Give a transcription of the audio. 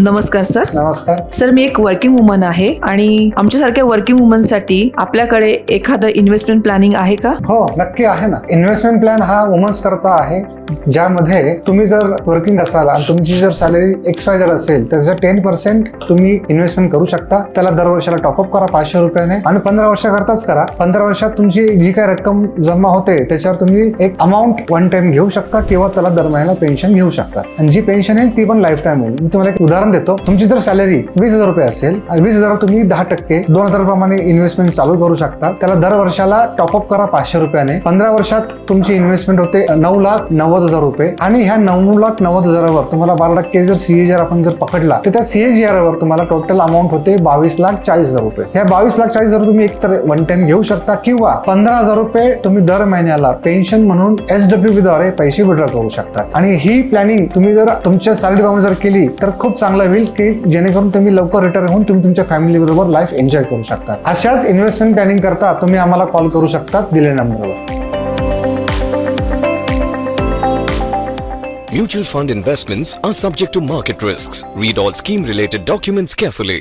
नमस्कार सर. नमस्कार. सर, मी एक वर्किंग वुमन आहे आणि आमच्यासारख्या वर्किंग वुमनसाठी आपल्याकडे एखादं इन्व्हेस्टमेंट प्लॅनिंग आहे का? हो, नक्की आहे ना. इन्व्हेस्टमेंट प्लॅन हा वुमन्स करता आहे, ज्यामध्ये तुम्ही जर वर्किंग असाल आणि तुमची जर सॅलरी XYZ असेल तर त्याचं 10% तुम्ही इन्व्हेस्टमेंट करू शकता. त्याला दर वर्षाला टॉपअप करा 500 रुपयाने आणि 15 वर्षाकरताच करा. 15 वर्षात तुमची जी काही रक्कम जमा होते त्याच्यावर तुम्ही एक अमाऊंट वन टाइम घेऊ शकता किंवा त्याला दर महिन्याला पेन्शन घेऊ शकता. आणि जी पेन्शन येईल ती पण लाईफ टाइम होईल. मी तुम्हाला एक उदाहरण देतो. तुमची जर सॅलरी 20,000 रुपये असेल, 20,000 तुम्ही 10% 2,000 प्रमाणे इन्व्हेस्टमेंट चालू करू शकता. त्याला दर वर्षाला टॉपअप करा 500 रुपयाने. 15 वर्षात तुमची इन्व्हेस्टमेंट होते 9,90,000 रुपये आणि ह्या 9,90,000वर तुम्हाला 12% जर CAGR आपण जर पकडला तर त्या CAGR वर तुम्हाला टोटल अमाऊंट होते 22,40,000 रुपये. ह्या 22,40,000 तुम्ही एकतर वन टाइम घेऊ शकता किंवा 15,000 रुपये तुम्ही दर महिन्याला पेन्शन म्हणून SWP द्वारे पैसे विड्रॉ करू शकता. आणि ही प्लॅनिंग तुम्ही जर तुमच्या सॅलरी प्रमाणे जर केली तर खूप चांगलं होईल की जेणेकरून तुम्ही लवकर रिटायर होऊन तुम्ही तुमच्या फॅमिली बरोबर लाईफ एन्जॉय करू शकता. अशाच इन्व्हेस्टमेंट प्लॅनिंग करता तुम्ही आम्हाला कॉल करू शकता दिलेल्या नंबरवर. Mutual fund investments are subject to market risks. Read all scheme related documents carefully.